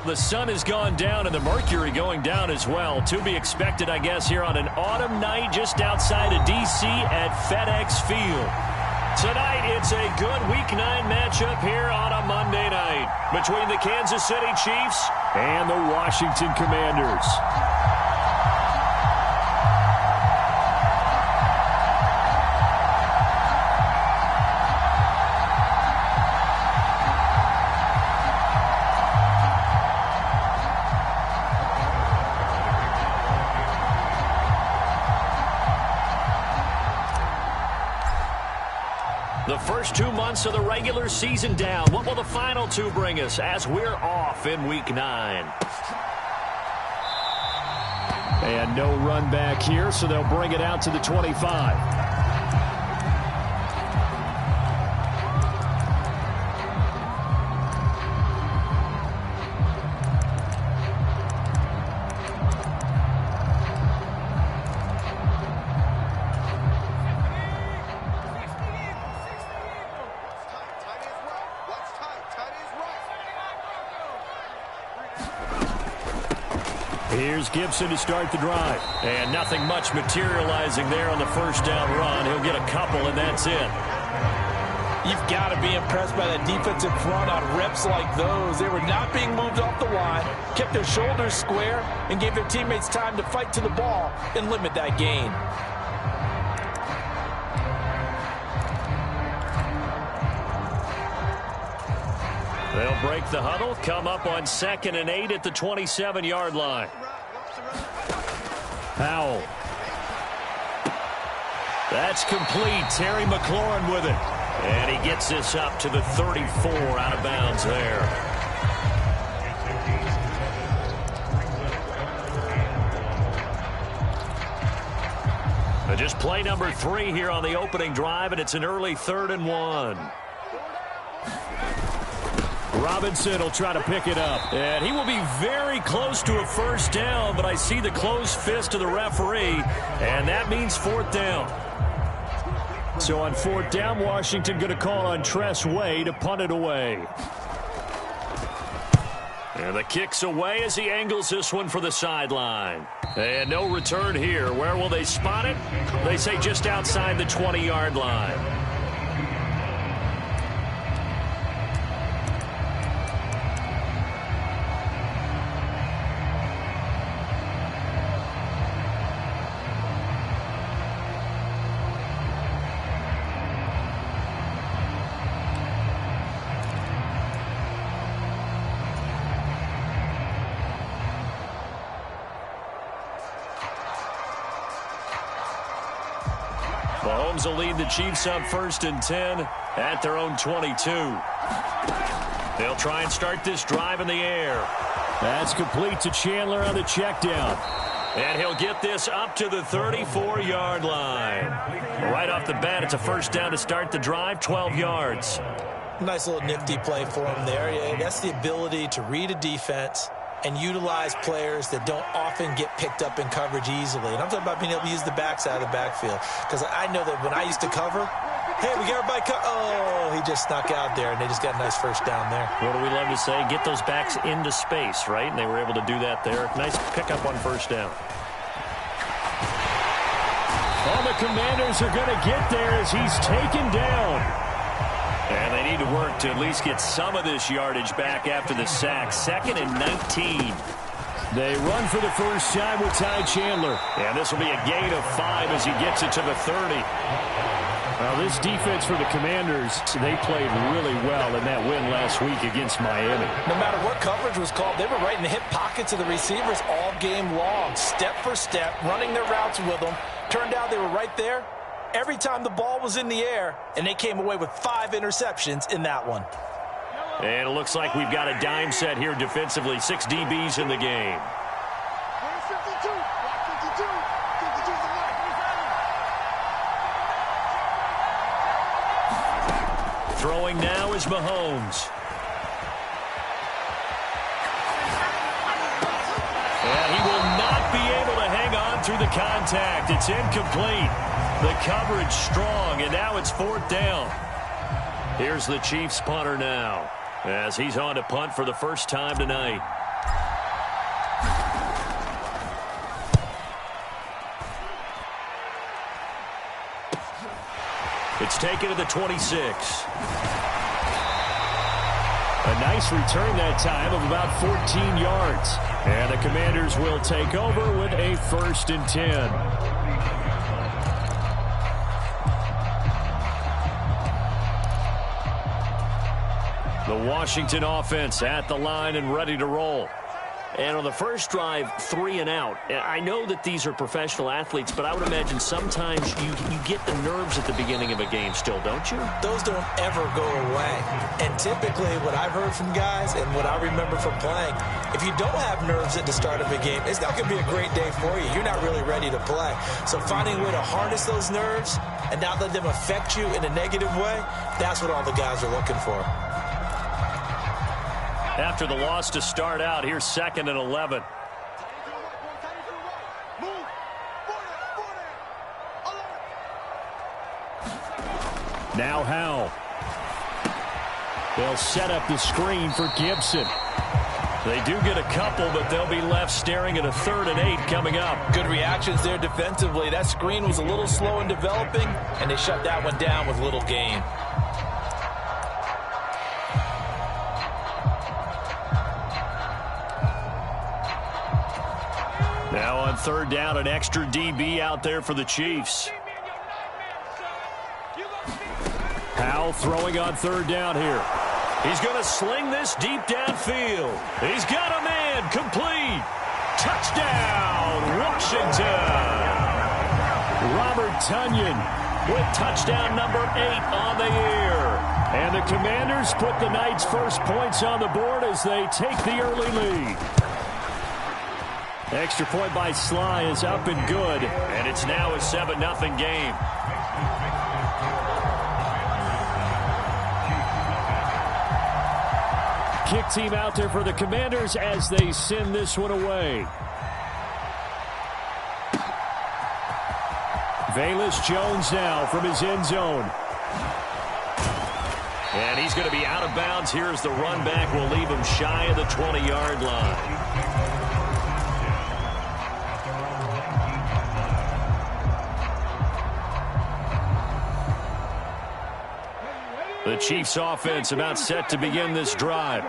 The sun has gone down and the mercury going down as well. To be expected, I guess, here on an autumn night just outside of D.C. at FedEx Field. Tonight, it's a good Week 9 matchup here on a Monday night between the Kansas City Chiefs and the Washington Commanders. The first 2 months of the regular season down. What will the final two bring us as we're off in Week 9? And no run back here, so they'll bring it out to the 25. Here's Gibson to start the drive. And nothing much materializing there on the first down run. He'll get a couple, and that's it. You've got to be impressed by that defensive front on reps like those. They were not being moved off the line, kept their shoulders square, and gave their teammates time to fight to the ball and limit that gain. They'll break the huddle, come up on 2nd and 8 at the 27-yard line. Powell. That's complete. Terry McLaurin with it. And he gets this up to the 34 out of bounds there. Just play number 3 here on the opening drive, and it's an early 3rd and 1. Robinson will try to pick it up. And he will be very close to a first down, but I see the closed fist of the referee, and that means 4th down. So on 4th down, Washington going to call on Tress Way to punt it away. And the kick's away as he angles this one for the sideline. And no return here. Where will they spot it? They say just outside the 20-yard line. Mahomes will lead the Chiefs up 1st and 10 at their own 22. They'll try and start this drive in the air. That's complete to Chandler on the check down. And he'll get this up to the 34-yard line. Right off the bat, it's a first down to start the drive, 12 yards. Nice little nifty play for him there. Yeah, that's the ability to read a defense and utilize players that don't often get picked up in coverage easily. And I'm talking about being able to use the backside of the backfield. Because I know that when I used to cover, hey, we got everybody oh, he just snuck out there, and they just got a nice first down there. What do we love to say? Get those backs into space, right? And they were able to do that there. Nice pickup on first down. Oh, the Commanders are going to get there as he's taken down. And they need to work to at least get some of this yardage back after the sack. 2nd and 19. They run for the first time with Ty Chandler. And this will be a gain of 5 as he gets it to the 30. Well, this defense for the Commanders, they played really well in that win last week against Miami. No matter what coverage was called, they were right in the hip pockets of the receivers all game long, step for step, running their routes with them. Turned out they were right there every time the ball was in the air, and they came away with 5 interceptions in that one. And it looks like we've got a dime set here defensively. 6 DBs in the game. Throwing now is Mahomes. And he will not be able to hang on through the contact. It's incomplete. The coverage strong, and now it's 4th down. Here's the Chiefs punter now, as he's on to punt for the first time tonight. It's taken to the 26. A nice return that time of about 14 yards. And the Commanders will take over with a 1st and 10. The Washington offense at the line and ready to roll. And on the first drive, 3 and out. I know that these are professional athletes, but I would imagine sometimes you get the nerves at the beginning of a game still, don't you? Those don't ever go away. And typically what I've heard from guys and what I remember from playing, if you don't have nerves at the start of a game, it's not going to be a great day for you. You're not really ready to play. So finding a way to harness those nerves and not let them affect you in a negative way, that's what all the guys are looking for. After the loss to start out, here's 2nd and 11. Now Howell. They'll set up the screen for Gibson. They do get a couple, but they'll be left staring at a 3rd and 8 coming up. Good reactions there defensively. That screen was a little slow in developing, and they shut that one down with little gain. Now on 3rd down, an extra DB out there for the Chiefs. Howell throwing on 3rd down here. He's going to sling this deep downfield. He's got a man complete. Touchdown, Washington. Robert Tonyan with touchdown number 8 on the year. And the Commanders put the night's first points on the board as they take the early lead. Extra point by Sly is up and good, and it's now a 7-0 game. Kick team out there for the Commanders as they send this one away. Velus Jones now from his end zone. And he's going to be out of bounds. Here's the run back. Will leave him shy of the 20-yard line. The Chiefs offense about set to begin this drive.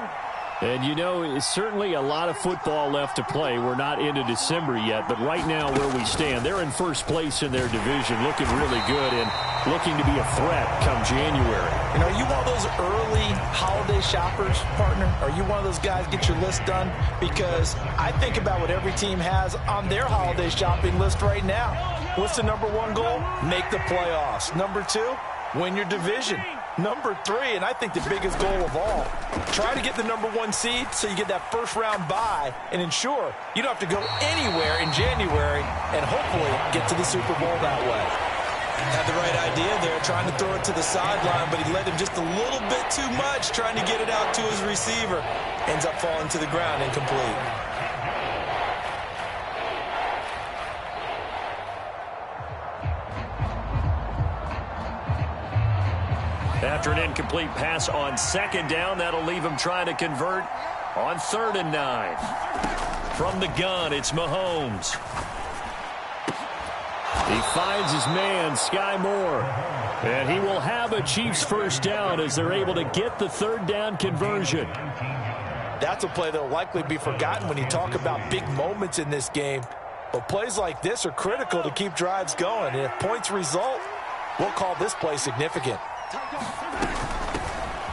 And, you know, it's certainly a lot of football left to play. We're not into December yet, but right now where we stand, they're in first place in their division, looking really good and looking to be a threat come January. You know, are you one of those early holiday shoppers, partner? Are you one of those guys get your list done? Because I think about what every team has on their holiday shopping list right now. What's the number 1 goal? Make the playoffs. Number 2, win your division. Number 3, and I think the biggest goal of all, try to get the number 1 seed so you get that first-round bye and ensure you don't have to go anywhere in January and hopefully get to the Super Bowl that way. Had the right idea there, trying to throw it to the sideline, but he led him just a little bit too much, trying to get it out to his receiver. Ends up falling to the ground, incomplete. After an incomplete pass on 2nd down, that'll leave him trying to convert on 3rd and 9. From the gun, it's Mahomes. He finds his man, Sky Moore. And he will have a Chiefs first down as they're able to get the 3rd down conversion. That's a play that will likely be forgotten when you talk about big moments in this game. But plays like this are critical to keep drives going. And if points result, we'll call this play significant.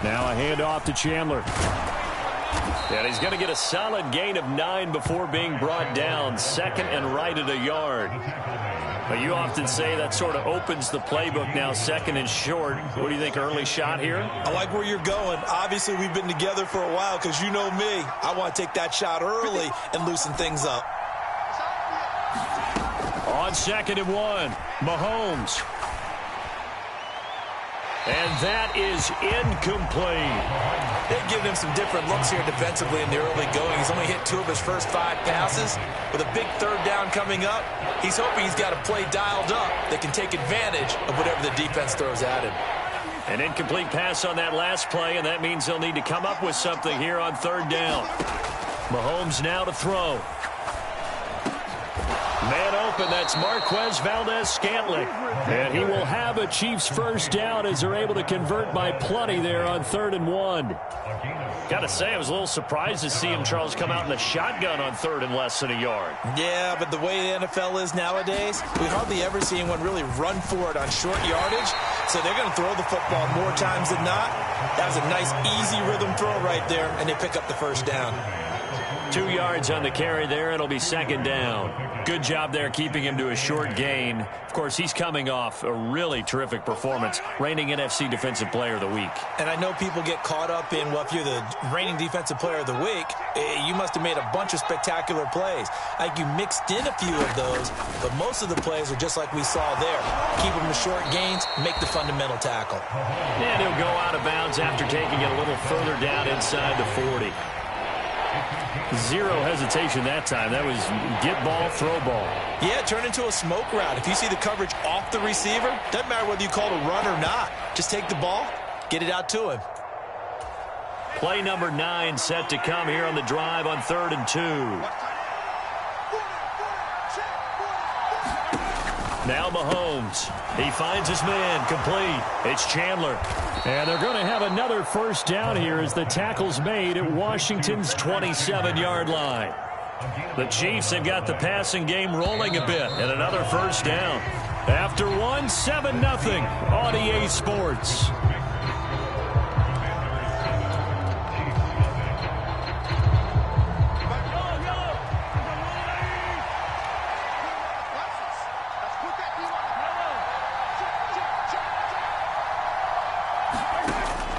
Now a handoff to Chandler. And he's going to get a solid gain of 9 before being brought down. 2nd and right at a yard. But you often say that sort of opens the playbook now, 2nd and short. What do you think, early shot here? I like where you're going. Obviously, we've been together for a while because you know me. I want to take that shot early and loosen things up. On 2nd and 1, Mahomes. And that is incomplete. They've given him some different looks here defensively in the early going. He's only hit 2 of his first 5 passes. With a big 3rd down coming up, he's hoping he's got a play dialed up that can take advantage of whatever the defense throws at him. An incomplete pass on that last play, and that means they'll need to come up with something here on 3rd down. Mahomes now to throw. Man open. That's Marquez Valdez-Scantling. And he will have a Chiefs first down as they're able to convert by plenty there on 3rd and 1. Got to say, I was a little surprised to see him, Charles, come out in the shotgun on 3rd and less than a yard. Yeah, but the way the NFL is nowadays, we hardly ever see anyone really run for it on short yardage. So they're going to throw the football more times than not. That was a nice, easy rhythm throw right there, and they pick up the first down. 2 yards on the carry there. It'll be 2nd down. Good job there keeping him to a short gain. Of course, he's coming off a really terrific performance, reigning NFC Defensive Player of the Week. And I know people get caught up in, well, if you're the reigning Defensive Player of the Week, you must have made a bunch of spectacular plays. I think you mixed in a few of those, but most of the plays are just like we saw there. Keep them to short gains, make the fundamental tackle. And he'll go out of bounds after taking it a little further down inside the 40. Zero hesitation that time. That was get ball, throw ball. Yeah, turn into a smoke route. If you see the coverage off the receiver, doesn't matter whether you call it a run or not. Just take the ball, get it out to him. Play number 9 set to come here on the drive on 3rd and 2. Now Mahomes. He finds his man, complete. It's Chandler. And they're going to have another first down here as the tackle's made at Washington's 27-yard line. The Chiefs have got the passing game rolling a bit, and another first down. After one, 7-0 on EA Sports.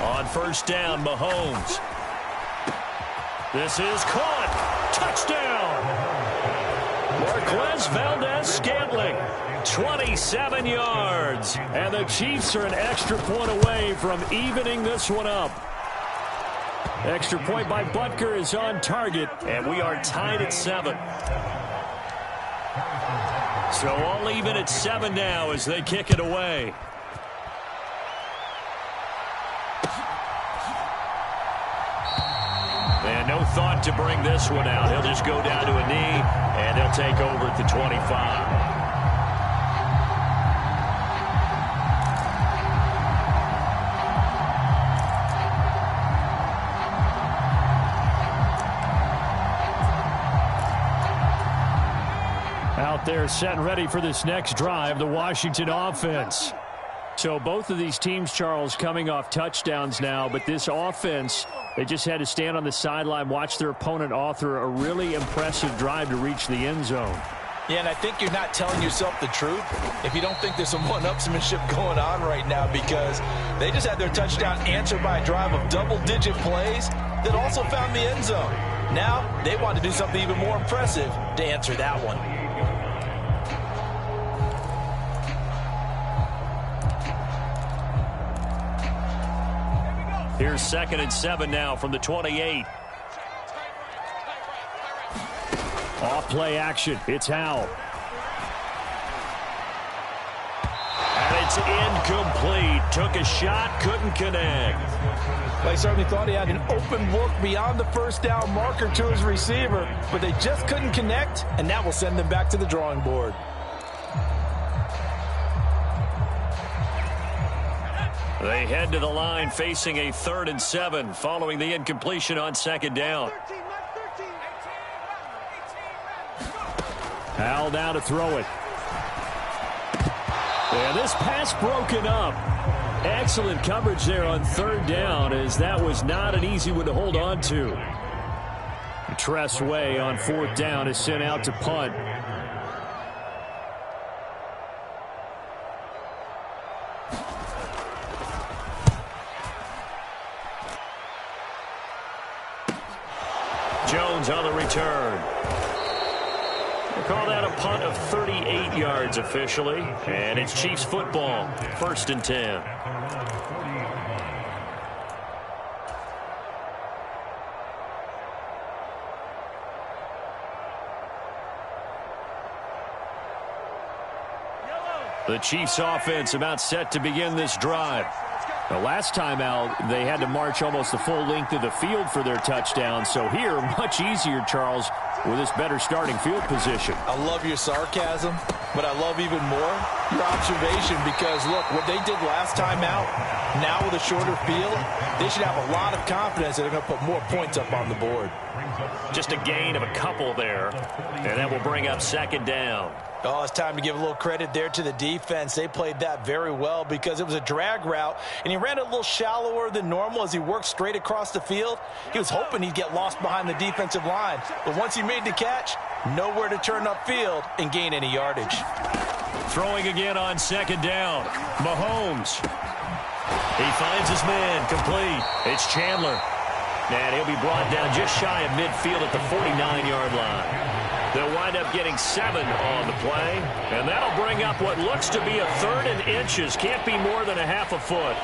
On first down, Mahomes. This is caught. Touchdown. Marquez Valdez-Scantling, 27 yards. And the Chiefs are an extra point away from evening this one up. Extra point by Butker is on target, and we are tied at 7. So all even at 7 now as they kick it away. And no thought to bring this one out. He'll just go down to a knee, and they'll take over at the 25. Out there set and ready for this next drive, the Washington offense. So both of these teams, Charles, coming off touchdowns now, but this offense, they just had to stand on the sideline, watch their opponent author a really impressive drive to reach the end zone. Yeah, and I think you're not telling yourself the truth if you don't think there's some one-upsmanship going on right now, because they just had their touchdown answered by a drive of double-digit plays that also found the end zone. Now they want to do something even more impressive to answer that one. Here's 2nd and 7 now from the 28. Off play action. It's Howell. And it's incomplete. Took a shot, couldn't connect. They certainly thought he had an open look beyond the first down marker to his receiver, but they just couldn't connect, and that will send them back to the drawing board. They head to the line facing a 3rd and 7 following the incompletion on 2nd down. Howell now to throw it. And this pass broken up. Excellent coverage there on 3rd down, as that was not an easy one to hold on to. Tress Way on 4th down is sent out to punt. Jones on the return. We'll call that a punt of 38 yards officially. And it's Chiefs football, 1st and 10. The Chiefs offense about set to begin this drive. The last time out, they had to march almost the full length of the field for their touchdown. So here, much easier, Charles. with this better starting field position. I love your sarcasm, but I love even more your observation because, look, what they did last time out, now with a shorter field, they should have a lot of confidence that they're going to put more points up on the board. Just a gain of a couple there, and that will bring up second down. Oh, it's time to give a little credit there to the defense. They played that very well because it was a drag route, and he ran a little shallower than normal as he worked straight across the field. He was hoping he'd get lost behind the defensive line, but once he made the catch, nowhere to turn upfield and gain any yardage. Throwing again on second down. Mahomes. He finds his man complete. It's Chandler. And he'll be brought down just shy of midfield at the 49-yard line. They'll wind up getting 7 on the play, and that'll bring up what looks to be a 3rd and inches. Can't be more than a half a foot.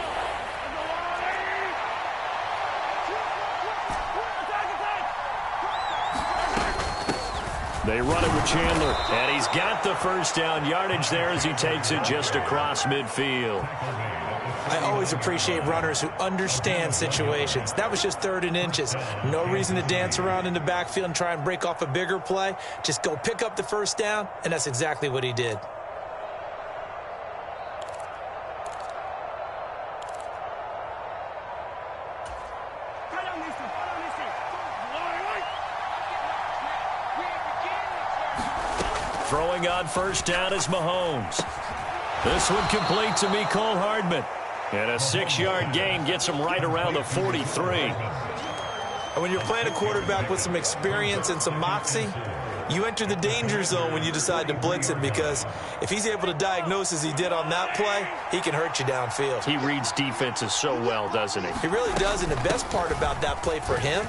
They run it with Chandler, and he's got the first down yardage there as he takes it just across midfield. I always appreciate runners who understand situations. That was just 3rd and inches. No reason to dance around in the backfield and try and break off a bigger play. Just go pick up the first down, and that's exactly what he did. Throwing on first down is Mahomes. This one complete to Mecole Hardman. And a 6-yard gain gets him right around the 43. And when you're playing a quarterback with some experience and some moxie, you enter the danger zone when you decide to blitz him because if he's able to diagnose as he did on that play, he can hurt you downfield. He reads defenses so well, doesn't he? He really does, and the best part about that play for him,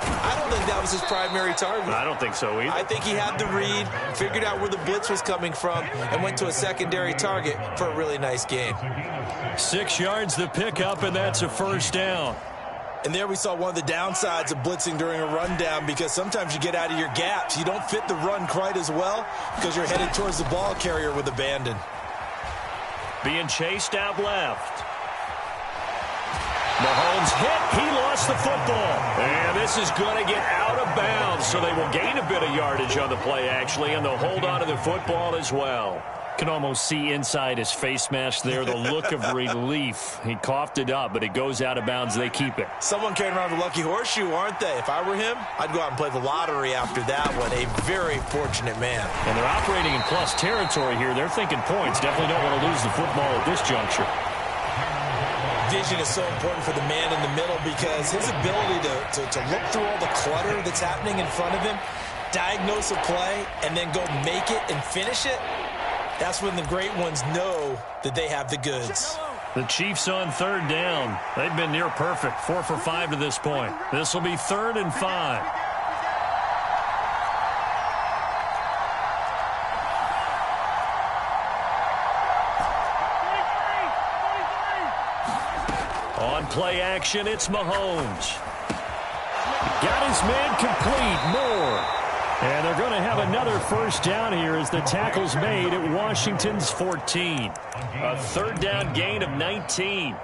I don't think that was his primary target. I don't think so either. I think he had the read, figured out where the blitz was coming from, and went to a secondary target for a really nice game. 6 yards the pickup, and that's a first down. And there we saw one of the downsides of blitzing during a rundown because sometimes you get out of your gaps. You don't fit the run quite as well because you're headed towards the ball carrier with abandon. Being chased out left. Mahomes hit. He lost the football. And this is going to get out of bounds, so they will gain a bit of yardage on the play, actually, and they'll hold on to the football as well. Can almost see inside his face mask there the look of relief. He coughed it up, but it goes out of bounds. They keep it. Someone carrying around the lucky horseshoe, aren't they? If I were him, I'd go out and play the lottery after that one. A very fortunate man. And they're operating in plus territory here. They're thinking points. Definitely don't want to lose the football at this juncture. Vision is so important for the man in the middle because his ability to look through all the clutter that's happening in front of him, diagnose a play, and then go make it and finish it, that's when the great ones know that they have the goods. The Chiefs on 3rd down. They've been near perfect. 4 for 5 to this point. This will be 3rd and 5. On play action, it's Mahomes. Got his man complete. Moore. And they're going to have another first down here as the tackle's made at Washington's 14. A 3rd down gain of 19.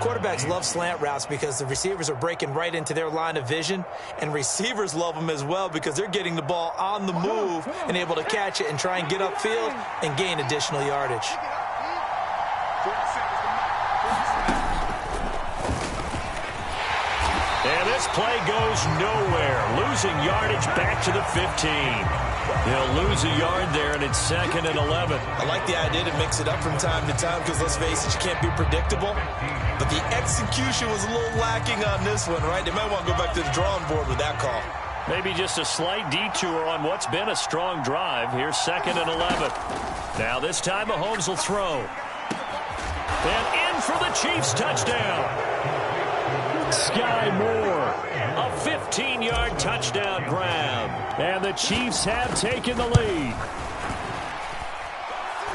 Quarterbacks love slant routes because the receivers are breaking right into their line of vision, and receivers love them as well because they're getting the ball on the move and able to catch it and try and get upfield and gain additional yardage. And this play goes nowhere. Losing yardage back to the 15. They'll lose a yard there, and it's 2nd and 11. I like the idea to mix it up from time to time because, let's face it, you can't be predictable. But the execution was a little lacking on this one, right? They might want to go back to the drawing board with that call. Maybe just a slight detour on what's been a strong drive. Here's 2nd and 11. Now this time Mahomes will throw. And in for the Chiefs touchdown. Sky Moore, a 15-yard touchdown grab. And the Chiefs have taken the lead.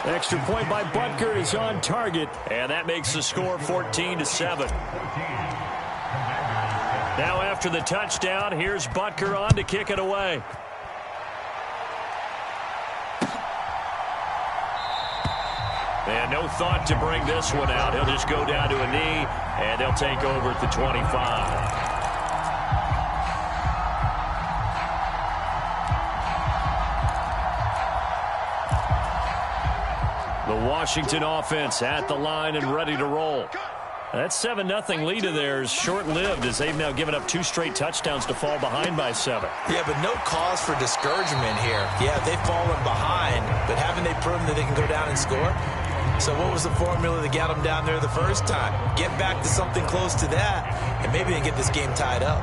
Extra point by Butker is on target. And that makes the score 14-7. Now after the touchdown, here's Butker on to kick it away. And no thought to bring this one out. He'll just go down to a knee, and they'll take over at the 25. The Washington offense at the line and ready to roll. That 7-0 lead of theirs short-lived as they've now given up 2 straight touchdowns to fall behind by 7. Yeah, but no cause for discouragement here. Yeah, they've fallen behind, but haven't they proven that they can go down and score? So what was the formula that got them down there the first time? Get back to something close to that, and maybe they get this game tied up.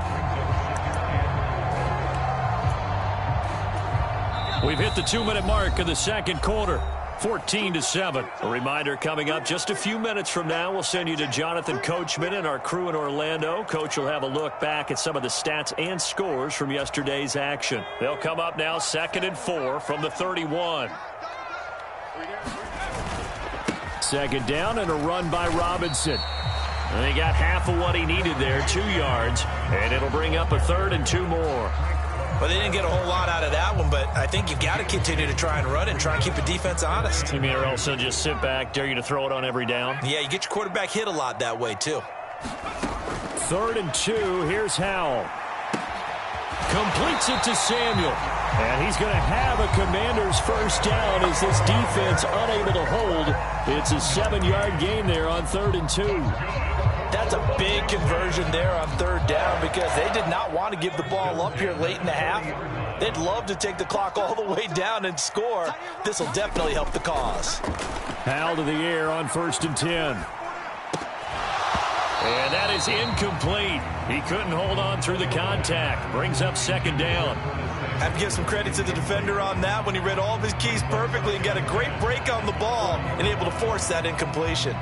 We've hit the 2-minute mark of the second quarter. 14-7. A reminder coming up just a few minutes from now. We'll send you to Jonathan Coachman and our crew in Orlando. Coach will have a look back at some of the stats and scores from yesterday's action. They'll come up now 2nd and 4 from the 31. Second down and a run by Robinson. And he got half of what he needed there, 2 yards. And it'll bring up a 3rd and 2 more. Well, they didn't get a whole lot out of that one, but I think you've got to continue to try and run and try and keep the defense honest. You mean, or else they'll just sit back, dare you to throw it on every down? Yeah, you get your quarterback hit a lot that way, too. 3rd and 2. Here's Howell. Completes it to Samuel. And he's going to have a Commander's first down as this defense unable to hold. It's a 7-yard gain there on 3rd and 2. That's a big conversion there on 3rd down because they did not want to give the ball up here late in the half. They'd love to take the clock all the way down and score. This will definitely help the cause. Howell to the air on 1st and 10. And that is incomplete. He couldn't hold on through the contact. Brings up 2nd down. I have to give some credit to the defender on that when he read all of his keys perfectly and got a great break on the ball and able to force that incompletion.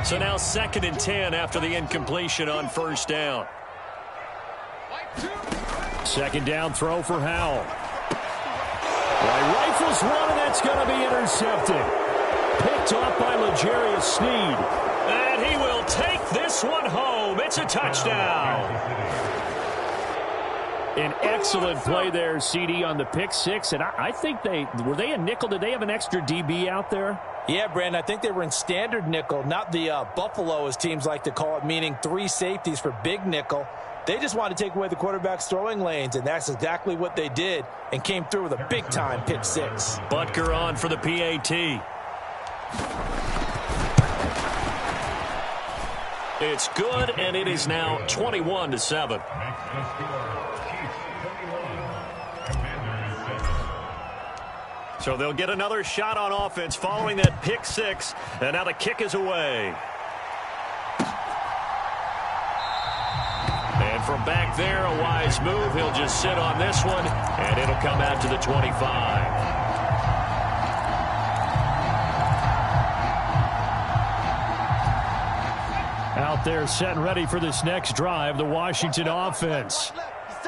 So now 2nd and 10 after the incompletion on 1st down. 2nd down throw for Howell. Rifles one, and that's going to be intercepted. Picked off by L'Jarius Sneed. And he will take this one home. It's a touchdown. An excellent play there, CD, on the pick 6. And I think were they a nickel? Did they have an extra DB out there? Yeah, Brandon, I think they were in standard nickel, not the Buffalo, as teams like to call it, meaning 3 safeties for big nickel. They just wanted to take away the quarterback's throwing lanes, and that's exactly what they did and came through with a big-time pick 6. Butker on for the PAT. It's good, and it is now 21-7. So they'll get another shot on offense following that pick 6, and now the kick is away. And from back there, a wise move. He'll just sit on this one, and it'll come out to the 25. Out there set and ready for this next drive, the Washington offense.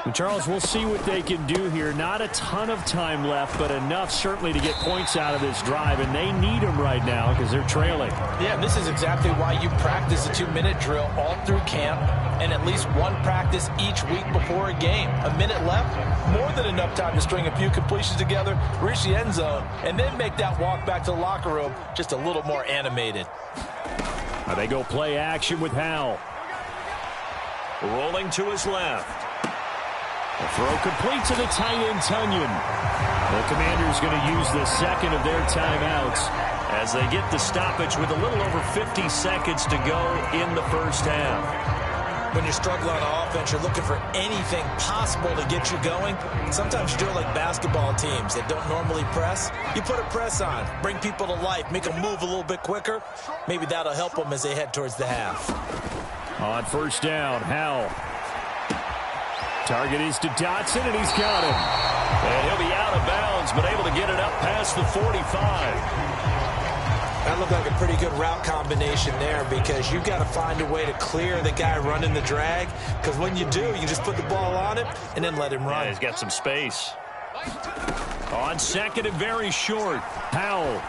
And Charles, we'll see what they can do here. Not a ton of time left, but enough certainly to get points out of this drive, and they need them right now because they're trailing. Yeah, this is exactly why you practice a 2-minute drill all through camp and at least one practice each week before a game. A minute left, more than enough time to string a few completions together, reach the end zone, and then make that walk back to the locker room just a little more animated. Now they go play action with Howell. Rolling to his left. A throw complete to the tight end, Tunyon. The Commanders going to use the second of their timeouts as they get the stoppage with a little over 50 seconds to go in the first half. When you're struggling on offense, you're looking for anything possible to get you going. Sometimes you do it like basketball teams that don't normally press. You put a press on, bring people to life, make them move a little bit quicker. Maybe that'll help them as they head towards the half. On 1st down, Howell. Target is to Dotson, and he's got him. And he'll be out of bounds, but able to get it up past the 45. That looked like a pretty good route combination there because you've got to find a way to clear the guy running the drag, because when you do, you just put the ball on him and then let him run. Yeah, he's got some space. On 2nd and very short, Howell.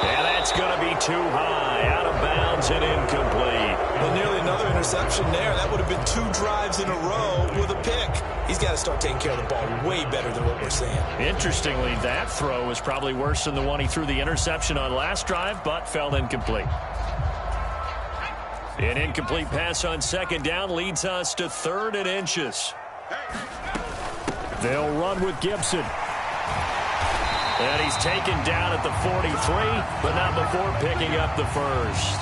And that's going to be too high, out of bounds and incomplete. Well, nearly another interception there. That would have been 2 drives in a row with a pick. He's got to start taking care of the ball way better than what we're seeing. Interestingly, that throw was probably worse than the one he threw the interception on last drive, but fell incomplete. An incomplete pass on second down leads us to 3rd and inches. They'll run with Gibson. And he's taken down at the 43, but not before picking up the first.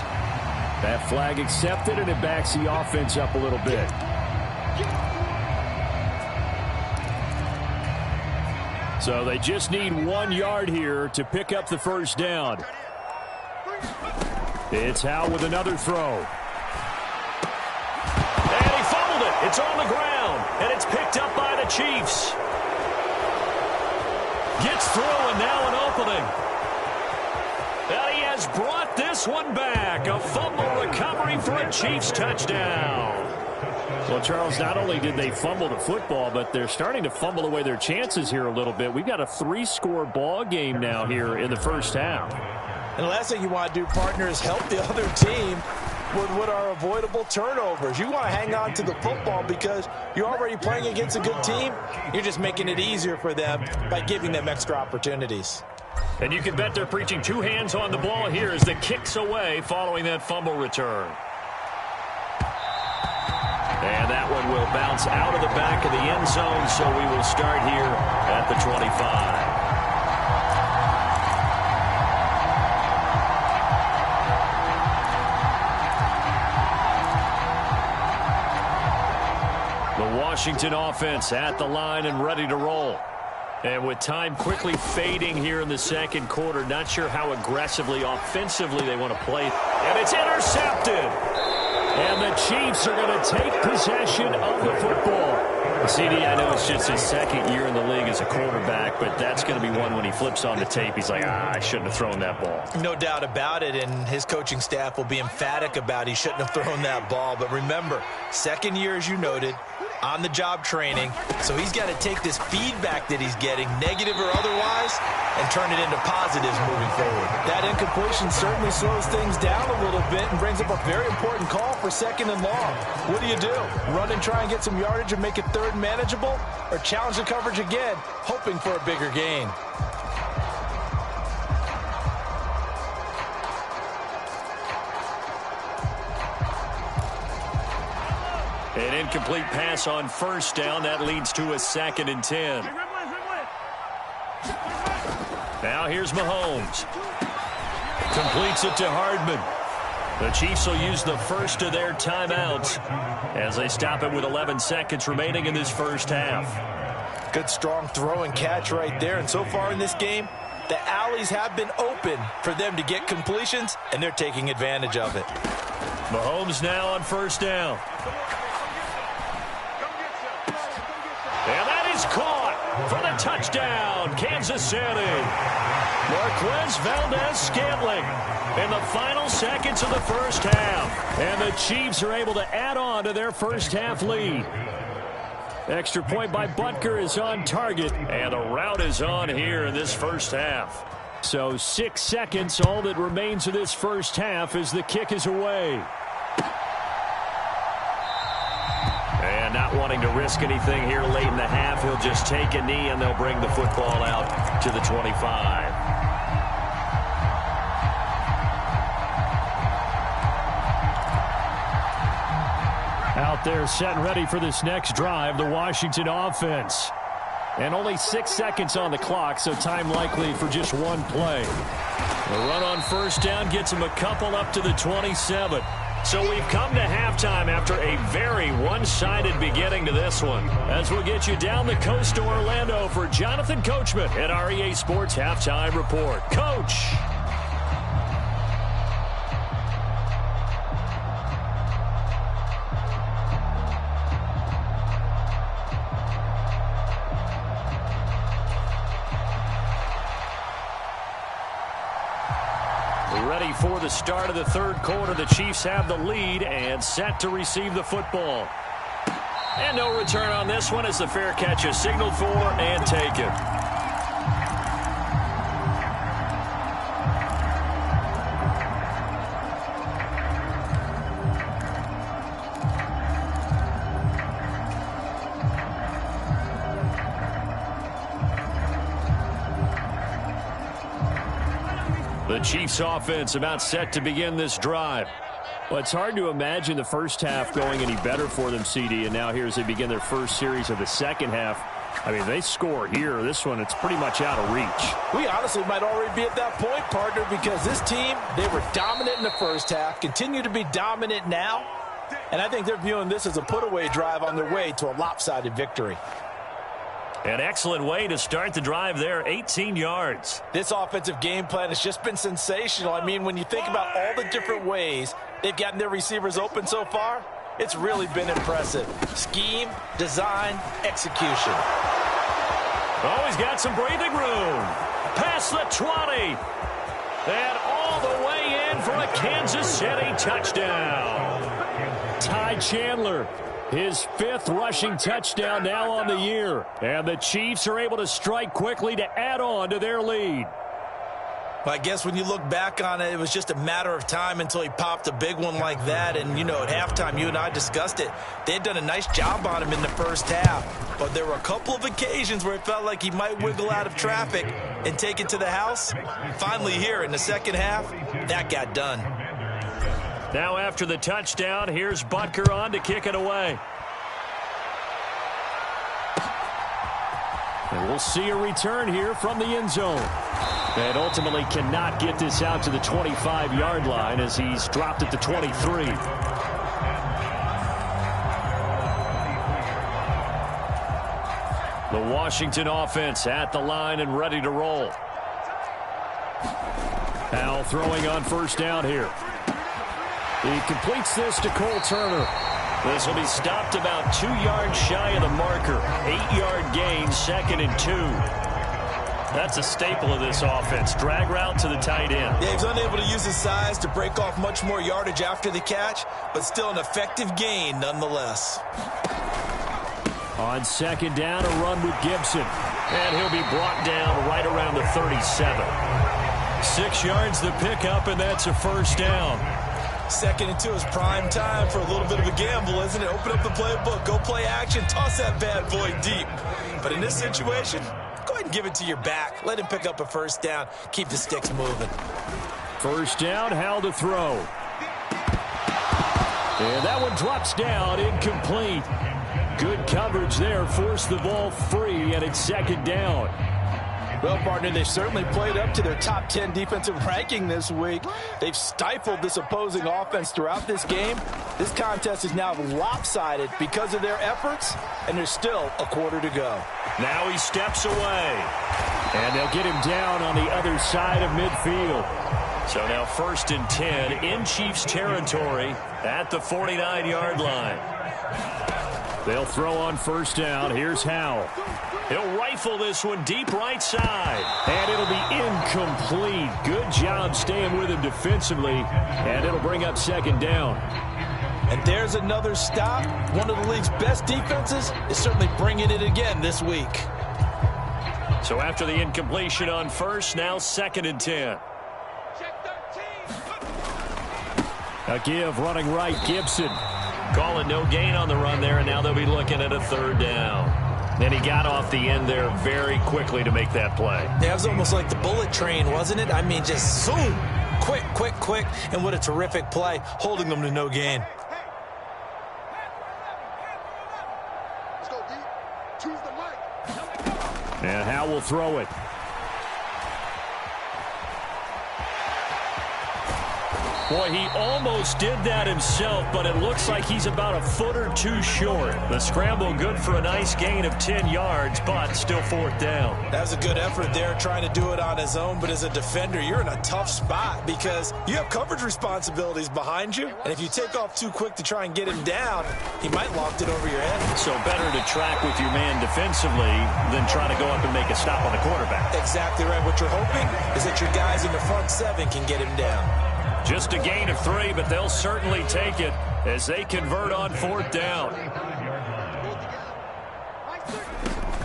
That flag accepted, and it backs the offense up a little bit. So they just need 1 yard here to pick up the first down. It's Howe with another throw. And he fumbled it. It's on the ground, and it's picked up by the Chiefs. Gets through, and now an opening. And he has brought this one back. A fumble recovery for a Chiefs touchdown. Well, Charles, not only did they fumble the football, but they're starting to fumble away their chances here a little bit. We've got a 3-score ball game now here in the first half. And the last thing you want to do, partner, is help the other team with what are avoidable turnovers. You want to hang on to the football because you're already playing against a good team. You're just making it easier for them by giving them extra opportunities. And you can bet they're preaching 2 hands on the ball here as the kick's away following that fumble return. And that one will bounce out of the back of the end zone, so we will start here at the 25. The Washington offense at the line and ready to roll. And with time quickly fading here in the second quarter, not sure how aggressively, offensively they want to play. And it's intercepted. And the Chiefs are going to take possession of the football. CD, I know it's just his second year in the league as a quarterback, but that's going to be one when he flips on the tape. He's like, I shouldn't have thrown that ball. No doubt about it, and his coaching staff will be emphatic about he shouldn't have thrown that ball. But remember, second year, as you noted, on-the-job training, so he's got to take this feedback that he's getting, negative or otherwise, and turn it into positives moving forward. That incompletion certainly slows things down a little bit and brings up a very important call for 2nd and long. What do? Run and try and get some yardage and make it 3rd and manageable, or challenge the coverage again, hoping for a bigger gain? An incomplete pass on first down. That leads to a 2nd and 10. Now here's Mahomes. Completes it to Hardman. The Chiefs will use the first of their timeouts as they stop it with 11 seconds remaining in this first half. Good strong throw and catch right there. And so far in this game, the alleys have been open for them to get completions, and they're taking advantage of it. Mahomes now on first down. And that is caught for the touchdown, Kansas City. Marquez Valdez-Scantling in the final seconds of the first half. And the Chiefs are able to add on to their first half lead. Extra point by Butker is on target, and the route is on here in this first half. So 6 seconds, all that remains of this first half as the kick is away. And not wanting to risk anything here late in the half, he'll just take a knee and they'll bring the football out to the 25. Out there set and ready for this next drive, the Washington offense. And only 6 seconds on the clock, so time likely for just one play. The run on first down gets him a couple up to the 27. So we've come to halftime after a very one-sided beginning to this one. As we'll get you down the coast to Orlando for Jonathan Coachman at our EA Sports Halftime Report. Coach! Ready for the start of the third quarter. The Chiefs have the lead and set to receive the football. And no return on this one as the fair catch is signaled for and taken. The Chiefs offense about set to begin this drive. Well, it's hard to imagine the first half going any better for them, CD, and now here as they begin their first series of the second half. I mean, they score here. This one, it's pretty much out of reach. We honestly might already be at that point, partner, because this team, they were dominant in the first half, continue to be dominant now, and I think they're viewing this as a put-away drive on their way to a lopsided victory. An excellent way to start the drive there, 18 yards. This offensive game plan has just been sensational. I mean, when you think about all the different ways they've gotten their receivers open so far, it's really been impressive. Scheme, design, execution. Oh, he's got some breathing room. Past the 20. And all the way in for a Kansas City touchdown. Ty Chandler, his 5th rushing touchdown now on the year. And the Chiefs are able to strike quickly to add on to their lead. I guess when you look back on it, it was just a matter of time until he popped a big one like that. And, you know, at halftime, you and I discussed it. They had done a nice job on him in the first half. But there were a couple of occasions where it felt like he might wiggle out of traffic and take it to the house. Finally here in the second half, that got done. Now after the touchdown, here's Butker on to kick it away. And we'll see a return here from the end zone. And ultimately cannot get this out to the 25-yard line as he's dropped at the 23. The Washington offense at the line and ready to roll. Powell throwing on first down here. He completes this to Cole Turner. This will be stopped about 2 yards shy of the marker. 8-yard gain, 2nd and 2. That's a staple of this offense. Drag route to the tight end. Yeah, he's unable to use his size to break off much more yardage after the catch, but still an effective gain nonetheless. On 2nd down, a run with Gibson. And he'll be brought down right around the 37. 6 yards the pickup, and that's a first down. 2nd and 2 is prime time for a little bit of a gamble, isn't it? Open up the playbook, go play action, toss that bad boy deep. But in this situation, go ahead and give it to your back. Let him pick up a first down. Keep the sticks moving. First down, Howell to throw. And that one drops down, incomplete. Good coverage there, forced the ball free, and it's 2nd down. Well, partner, they've certainly played up to their top 10 defensive ranking this week. They've stifled this opposing offense throughout this game. This contest is now lopsided because of their efforts, and there's still a quarter to go. Now he steps away. And they'll get him down on the other side of midfield. So now 1st and 10 in Chiefs territory at the 49-yard line. They'll throw on first down. Here's Howell. He'll rifle this one deep right side. And it'll be incomplete. Good job staying with him defensively. And it'll bring up 2nd down. And there's another stop. One of the league's best defenses is certainly bringing it again this week. So after the incompletion on first, now 2nd and 10. A give running right, Gibson. Call it no gain on the run there, and now they'll be looking at a 3rd down. Then he got off the end there very quickly to make that play. That was almost like the bullet train, wasn't it? I mean, just zoom. Quick, quick, quick. And what a terrific play, holding them to no gain. And Howell will throw it. Boy, he almost did that himself, but it looks like he's about a foot or two short. The scramble good for a nice gain of 10 yards, but still 4th down. That was a good effort there, trying to do it on his own, but as a defender, you're in a tough spot because you have coverage responsibilities behind you, and if you take off too quick to try and get him down, he might loft it over your head. So better to track with your man defensively than try to go up and make a stop on the quarterback. Exactly right. What you're hoping is that your guys in the front 7 can get him down. Just a gain of 3, but they'll certainly take it as they convert on 4th down.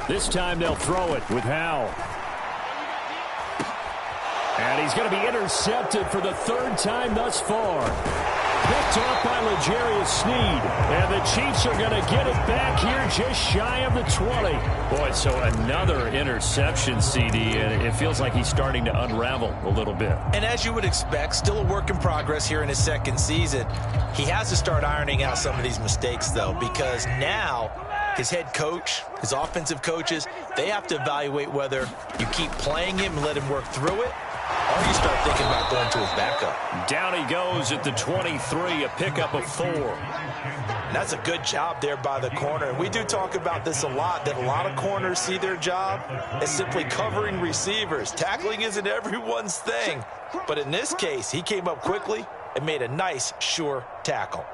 This time they'll throw it with Howell. And he's going to be intercepted for the 3rd time thus far. Picked off by L'Jarius Sneed. And the Chiefs are going to get it back here just shy of the 20. Boy, so another interception, CD, and it feels like he's starting to unravel a little bit. And as you would expect, still a work in progress here in his second season. He has to start ironing out some of these mistakes, though, because now his head coach, his offensive coaches, they have to evaluate whether you keep playing him and let him work through it, or you start thinking about going to his backup. Down he goes at the 23, a pickup of 4. And that's a good job there by the corner. And we do talk about this a lot, that a lot of corners see their job as simply covering receivers. Tackling isn't everyone's thing. But in this case, he came up quickly and made a nice, sure tackle.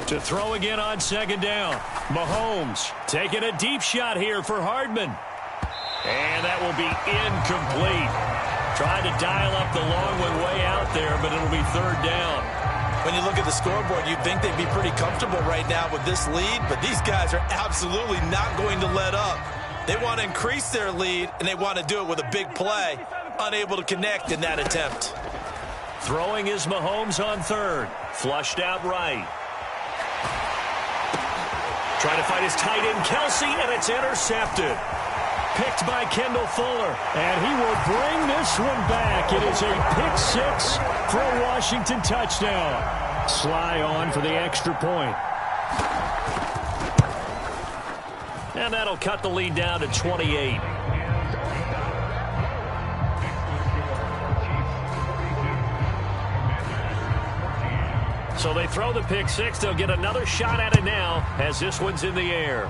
To throw again on second down. Mahomes taking a deep shot here for Hardman. And that will be incomplete. Trying to dial up the long one way out there, but it'll be third down. When you look at the scoreboard, you'd think they'd be pretty comfortable right now with this lead, but these guys are absolutely not going to let up. They want to increase their lead, and they want to do it with a big play. Unable to connect in that attempt. Throwing is Mahomes on third. Flushed out right. Trying to find his tight end, Kelsey, and it's intercepted. Picked by Kendall Fuller, and he will bring this one back. It is a pick 6 for a Washington touchdown. Sly on for the extra point. And that'll cut the lead down to 28. So they throw the pick 6. They'll get another shot at it now as this one's in the air.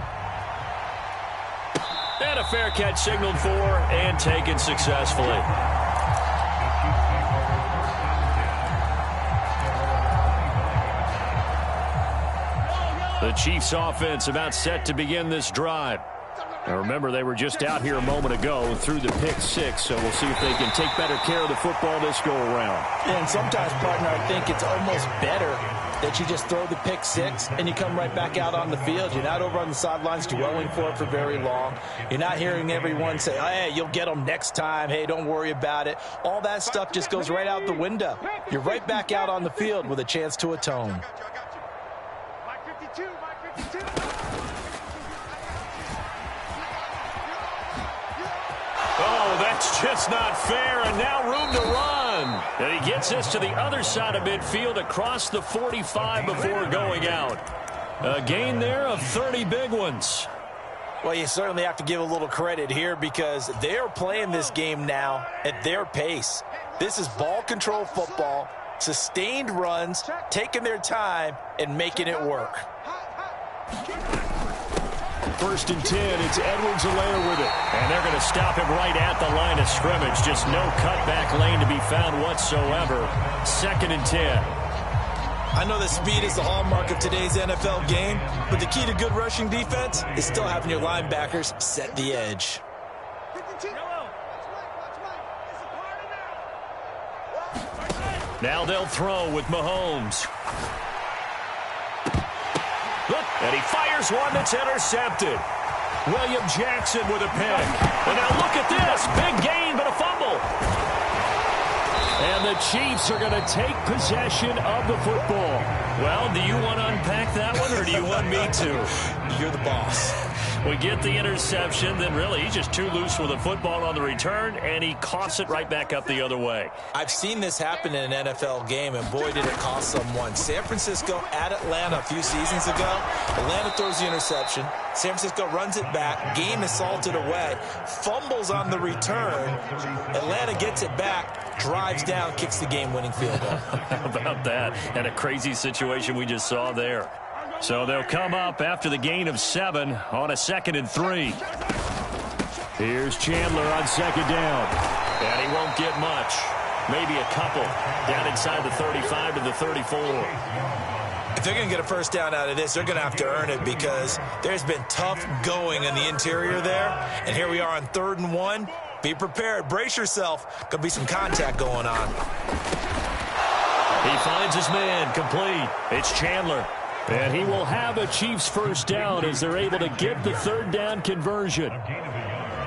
And a fair catch signaled for and taken successfully. The Chiefs offense about set to begin this drive. Now remember, they were just out here a moment ago through the pick 6, so we'll see if they can take better care of the football this go around. And sometimes, partner, I think it's almost better that you just throw the pick 6 and you come right back out on the field. You're not over on the sidelines dwelling for it for very long. You're not hearing everyone say, oh, hey, you'll get them next time. Hey, don't worry about it. All that stuff just goes right out the window. You're right back out on the field with a chance to atone. Oh, that's just not fair, and now room to run. And he gets us to the other side of midfield across the 45 before going out. A gain there of 30 big ones. Well, you certainly have to give a little credit here because they're playing this game now at their pace. This is ball control football, sustained runs, taking their time, and making it work. 1st and 10, it's Edwards-Helaire with it. And they're going to stop him right at the line of scrimmage. Just no cutback lane to be found whatsoever. 2nd and 10. I know that speed is the hallmark of today's NFL game, but the key to good rushing defense is still having your linebackers set the edge. Now they'll throw with Mahomes. And he fires one that's intercepted. William Jackson with a pick. And now look at this. Big gain, but a fumble. And the Chiefs are going to take possession of the football. Well, do you want to unpack that one, or do you want me to? You're the boss. We get the interception, then really he's just too loose with the football on the return, and he coughs it right back up the other way. I've seen this happen in an NFL game, and boy, did it cost someone. San Francisco at Atlanta a few seasons ago. Atlanta throws the interception. San Francisco runs it back. Game is salted away. Fumbles on the return. Atlanta gets it back, drives down, kicks the game-winning field goal. How about that? And a crazy situation we just saw there. So they'll come up after the gain of 7 on a 2nd and 3. Here's Chandler on 2nd down. And he won't get much. Maybe a couple. Down inside the 35 to the 34. If they're going to get a first down out of this, they're going to have to earn it because there's been tough going in the interior there. And here we are on 3rd and 1. Be prepared. Brace yourself. Could be some contact going on. He finds his man. Complete. It's Chandler. And he will have a Chiefs first down as they're able to get the 3rd down conversion.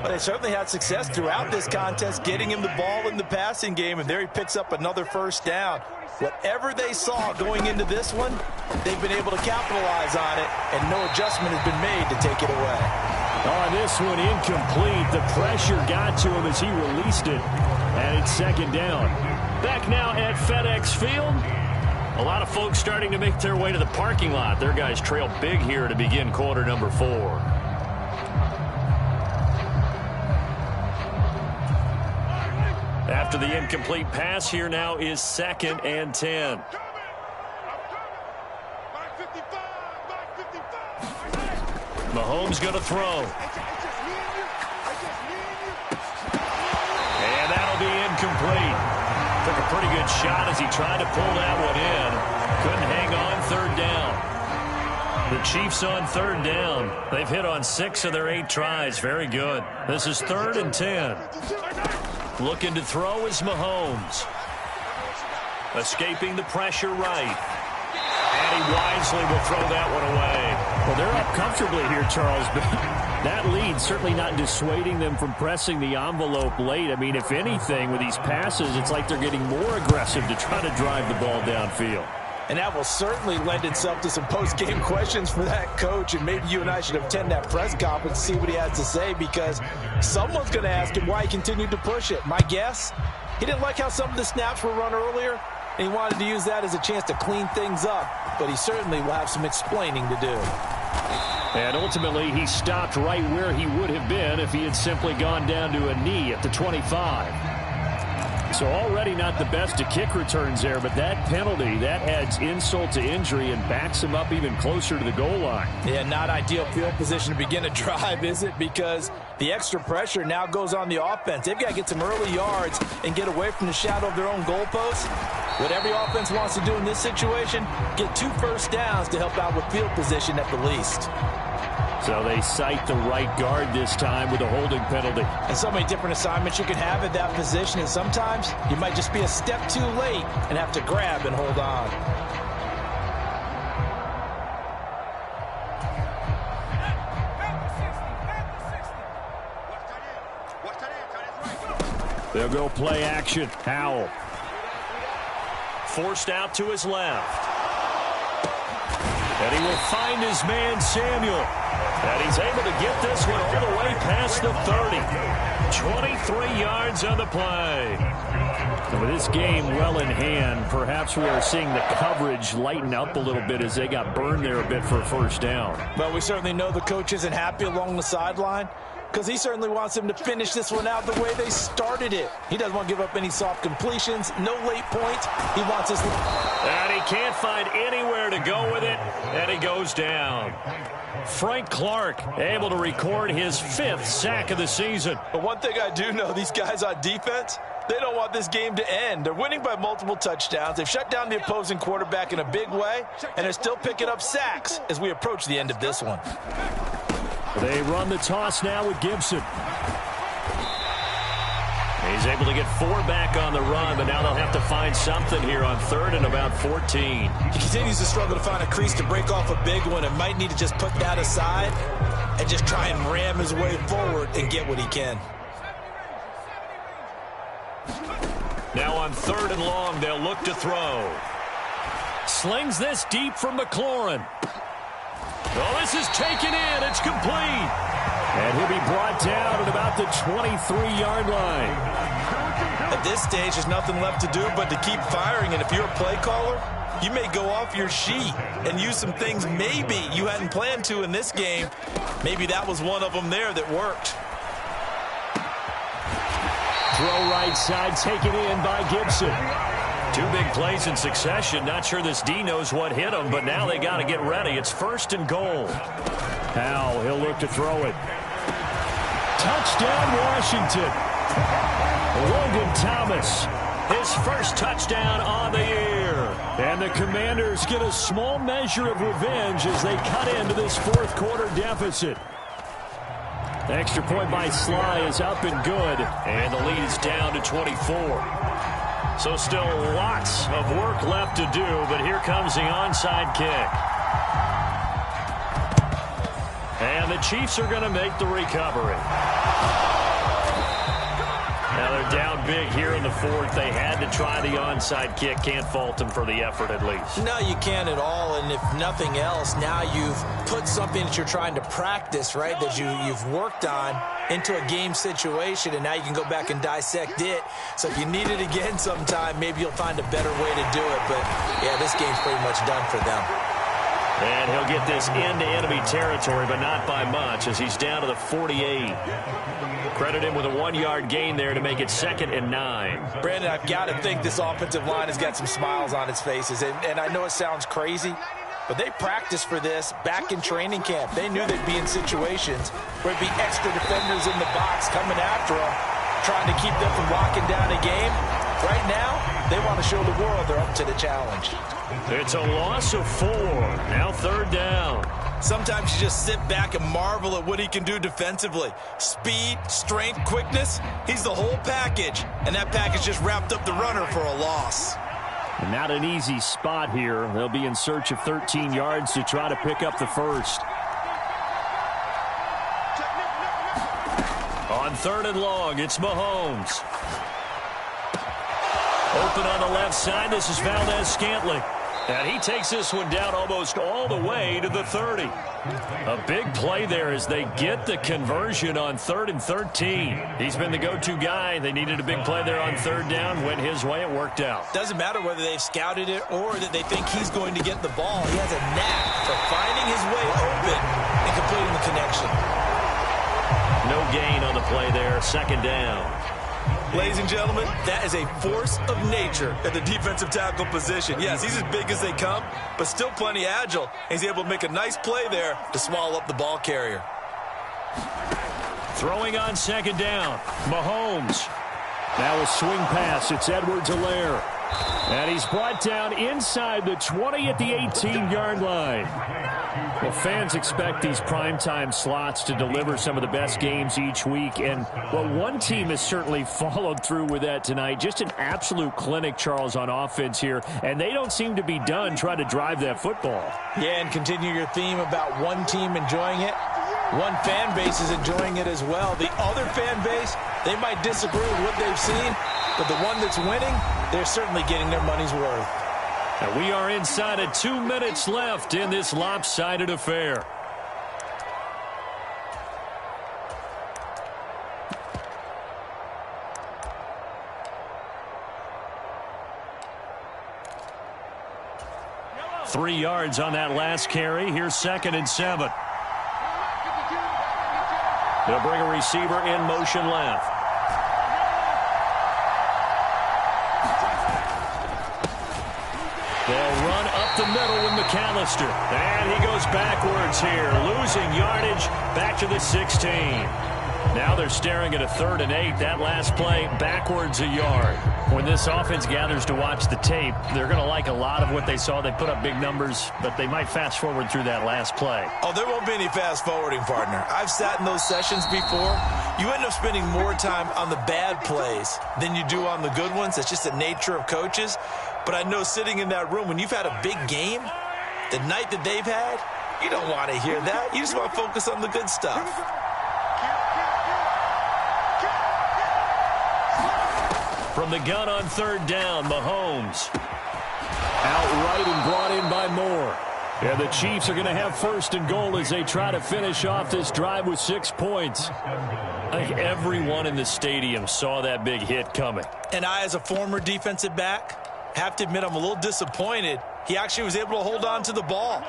Well, they certainly had success throughout this contest, getting him the ball in the passing game, and there he picks up another first down. Whatever they saw going into this one, they've been able to capitalize on it, and no adjustment has been made to take it away. On this one, incomplete. The pressure got to him as he released it, and it's second down. Back now at FedEx Field. A lot of folks starting to make their way to the parking lot. Their guys trail big here to begin quarter number 4. After the incomplete pass, here now is 2nd and 10. Mahomes going to throw. And that'll be incomplete. Took a pretty good shot as he tried to pull that one in. Couldn't hang on 3rd down. The Chiefs on 3rd down. They've hit on 6 of their 8 tries. Very good. This is 3rd and 10. Looking to throw is Mahomes. Escaping the pressure right. And he wisely will throw that one away. Well, they're up comfortably here, Charles, but that lead certainly not dissuading them from pressing the envelope late. I mean, if anything, with these passes, it's like they're getting more aggressive to try to drive the ball downfield. And that will certainly lend itself to some post-game questions for that coach, and maybe you and I should attend that press conference and see what he has to say, because someone's going to ask him why he continued to push it. My guess, he didn't like how some of the snaps were run earlier, and he wanted to use that as a chance to clean things up, but he certainly will have some explaining to do. And ultimately, he stopped right where he would have been if he had simply gone down to a knee at the 25. So already not the best of kick returns there, but that penalty, that adds insult to injury and backs him up even closer to the goal line. Yeah, not ideal field position to begin a drive, is it? Because the extra pressure now goes on the offense. They've got to get some early yards and get away from the shadow of their own goalposts. What every offense wants to do in this situation, get 2 first downs to help out with field position at the least. So they cite the right guard this time with a holding penalty. And so many different assignments you can have at that position, and sometimes you might just be a step too late and have to grab and hold on. They'll go play action. Howell. Forced out to his left. And he will find his man, Samuel. And he's able to get this one all the way past the 30. 23 yards on the play. And with this game well in hand, perhaps we are seeing the coverage lighten up a little bit as they got burned there a bit for a first down. But we certainly know the coach isn't happy along the sideline, because he certainly wants them to finish this one out the way they started it. He doesn't want to give up any soft completions, no late points. He wants his... And he can't find anywhere to go with it, and he goes down. Frank Clark able to record his 5th sack of the season. But one thing I do know, these guys on defense, they don't want this game to end. They're winning by multiple touchdowns. They've shut down the opposing quarterback in a big way, and they're still picking up sacks as we approach the end of this one. They run the toss now with Gibson. He's able to get 4 back on the run, but now they'll have to find something here on 3rd and about 14. He continues to struggle to find a crease to break off a big one and might need to just put that aside and just try and ram his way forward and get what he can. Now on 3rd and long, they'll look to throw. Slings this deep from McLaurin. Oh, this is taken in. It's complete. And he'll be brought down at about the 23-yard line. At this stage, there's nothing left to do but to keep firing. And if you're a play caller, you may go off your sheet and use some things maybe you hadn't planned to in this game. Maybe that was one of them there that worked. Throw right side, taken in by Gibson. 2 big plays in succession. Not sure this D knows what hit him, but now they got to get ready. It's 1st and goal. Howell, he'll look to throw it. Touchdown, Washington. Logan Thomas, his first touchdown on the year. And the Commanders get a small measure of revenge as they cut into this 4th quarter deficit. The extra point by Sly is up and good. And the lead is down to 24. So still lots of work left to do, but here comes the onside kick. And the Chiefs are going to make the recovery. Now they're down big here in the fourth. They had to try the onside kick. Can't fault them for the effort at least. No, you can't at all. And if nothing else, now you've put something that you're trying to practice, right, that you've worked on into a game situation, and now you can go back and dissect it. So if you need it again sometime, maybe you'll find a better way to do it. But, yeah, this game's pretty much done for them. And he'll get this into enemy territory, but not by much, as he's down to the 48. Credit him with a 1-yard gain there to make it 2nd and 9. Brandon, I've got to think this offensive line has got some smiles on its faces. And I know it sounds crazy, but they practiced for this back in training camp. They knew they'd be in situations where it'd be extra defenders in the box coming after them, trying to keep them from locking down a game. Right now, they want to show the world they're up to the challenge. It's a loss of 4. Now 3rd down. Sometimes you just sit back and marvel at what he can do defensively. Speed, strength, quickness, he's the whole package. And that package just wrapped up the runner for a loss. Not an easy spot here. They'll be in search of 13 yards to try to pick up the first. On 3rd and long, it's Mahomes. Open on the left side. This is Valdez-Scantling. And he takes this one down almost all the way to the 30. A big play there as they get the conversion on 3rd and 13. He's been the go-to guy. They needed a big play there on 3rd down. Went his way. It worked out. Doesn't matter whether they've scouted it or that they think he's going to get the ball. He has a knack for finding his way open and completing the connection. No gain on the play there. 2nd down. Ladies and gentlemen, that is a force of nature at the defensive tackle position. Yes, he's as big as they come, but still plenty agile. He's able to make a nice play there to swallow up the ball carrier. Throwing on 2nd down, Mahomes. Now a swing pass. It's Edwards-Helaire. And he's brought down inside the 20 at the 18-yard line. Well, fans expect these primetime slots to deliver some of the best games each week. And, well, one team has certainly followed through with that tonight. Just an absolute clinic, Charles, on offense here. And they don't seem to be done trying to drive that football. Yeah, and continue your theme about one team enjoying it. One fan base is enjoying it as well. The other fan base, they might disagree with what they've seen, but the one that's winning, they're certainly getting their money's worth. And we are inside of 2 minutes left in this lopsided affair. Three yards on that last carry. Here's 2nd and 7. They'll bring a receiver in motion left. They'll run up the middle with McAllister. And he goes backwards here, losing yardage back to the 16. Now they're staring at a 3rd and 8. That last play, backwards a yard. When this offense gathers to watch the tape, they're going to like a lot of what they saw. They put up big numbers, but they might fast forward through that last play. Oh, there won't be any fast forwarding, partner. I've sat in those sessions before. You end up spending more time on the bad plays than you do on the good ones. It's just the nature of coaches. But I know sitting in that room, when you've had a big game, the night that they've had, you don't want to hear that. You just want to focus on the good stuff. From the gun on 3rd down, Mahomes. Outright and brought in by Moore. And the Chiefs are going to have 1st and goal as they try to finish off this drive with 6 points. I think everyone in the stadium saw that big hit coming. And I, as a former defensive back, have to admit I'm a little disappointed. He actually was able to hold on to the ball.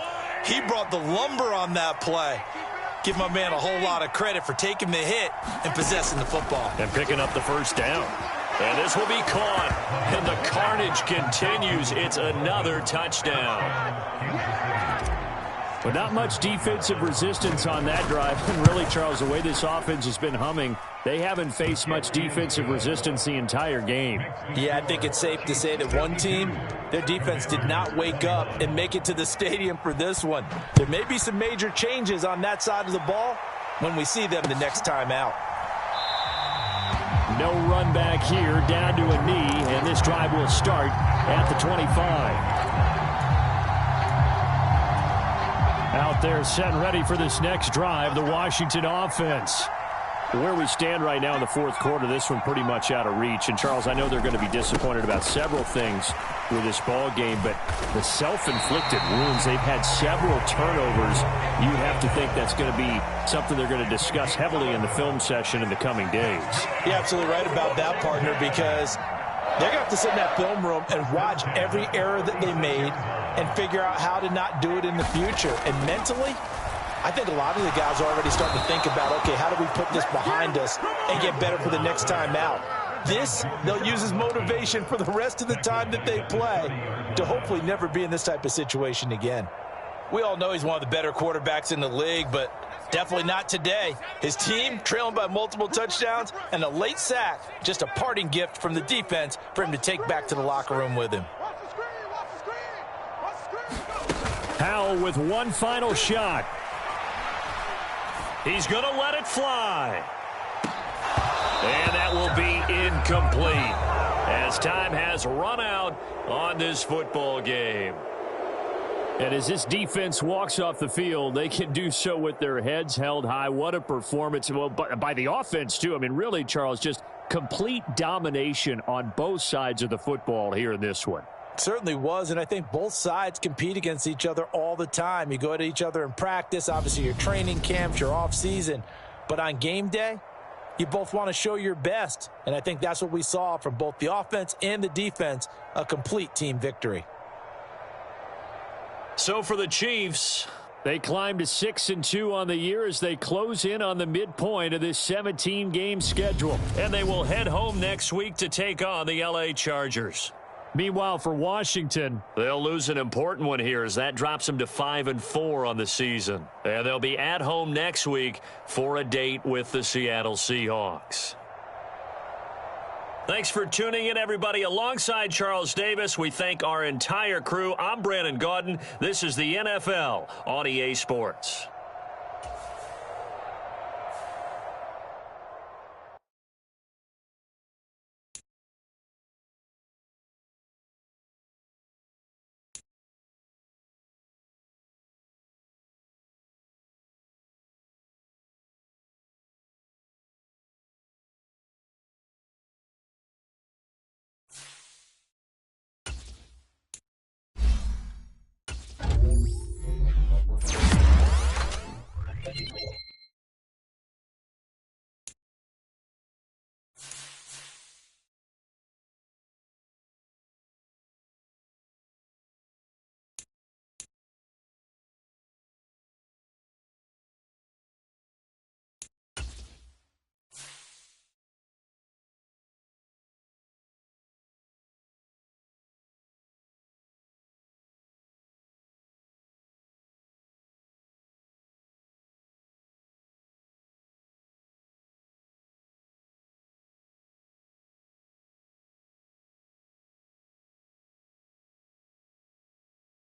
He brought the lumber on that play. Give my man a whole lot of credit for taking the hit and possessing the football. And picking up the 1st down. And this will be caught. And the carnage continues. It's another touchdown. But not much defensive resistance on that drive. And really, Charles, the way this offense has been humming, they haven't faced much defensive resistance the entire game. Yeah, I think it's safe to say that one team, their defense did not wake up and make it to the stadium for this one. There may be some major changes on that side of the ball when we see them the next time out. No run back here, down to a knee, and this drive will start at the 25. Out out there set and ready for this next drive, the Washington offense. Where we stand right now in the fourth quarter, this one pretty much out of reach. And, Charles, I know they're going to be disappointed about several things with this ball game, but the self-inflicted wounds, they've had several turnovers. You would have to think that's going to be something they're going to discuss heavily in the film session in the coming days. You're absolutely right about that, partner, because they're going to have to sit in that film room and watch every error that they made and figure out how to not do it in the future. And mentally, I think a lot of the guys are already starting to think about, okay, how do we put this behind us and get better for the next time out? This, they'll use as motivation for the rest of the time that they play to hopefully never be in this type of situation again. We all know he's one of the better quarterbacks in the league, but definitely not today. His team trailing by multiple touchdowns and a late sack, just a parting gift from the defense for him to take back to the locker room with him. Howell with one final shot. He's going to let it fly. And that will be incomplete as time has run out on this football game. And as this defense walks off the field, they can do so with their heads held high. What a performance. Well, by the offense, too. I mean, really, Charles, just complete domination on both sides of the football here in this one. Certainly was, and I think both sides compete against each other all the time. You go to each other in practice, obviously your training camps, your off season, but on game day, you both want to show your best, and I think that's what we saw from both the offense and the defense, a complete team victory. So for the Chiefs, they climb to 6-2 on the year as they close in on the midpoint of this 17-game schedule. And they will head home next week to take on the LA Chargers. Meanwhile, for Washington, they'll lose an important one here as that drops them to 5-4 on the season. And they'll be at home next week for a date with the Seattle Seahawks. Thanks for tuning in, everybody. Alongside Charles Davis, we thank our entire crew. I'm Brandon Gaudin. This is the NFL on EA Sports.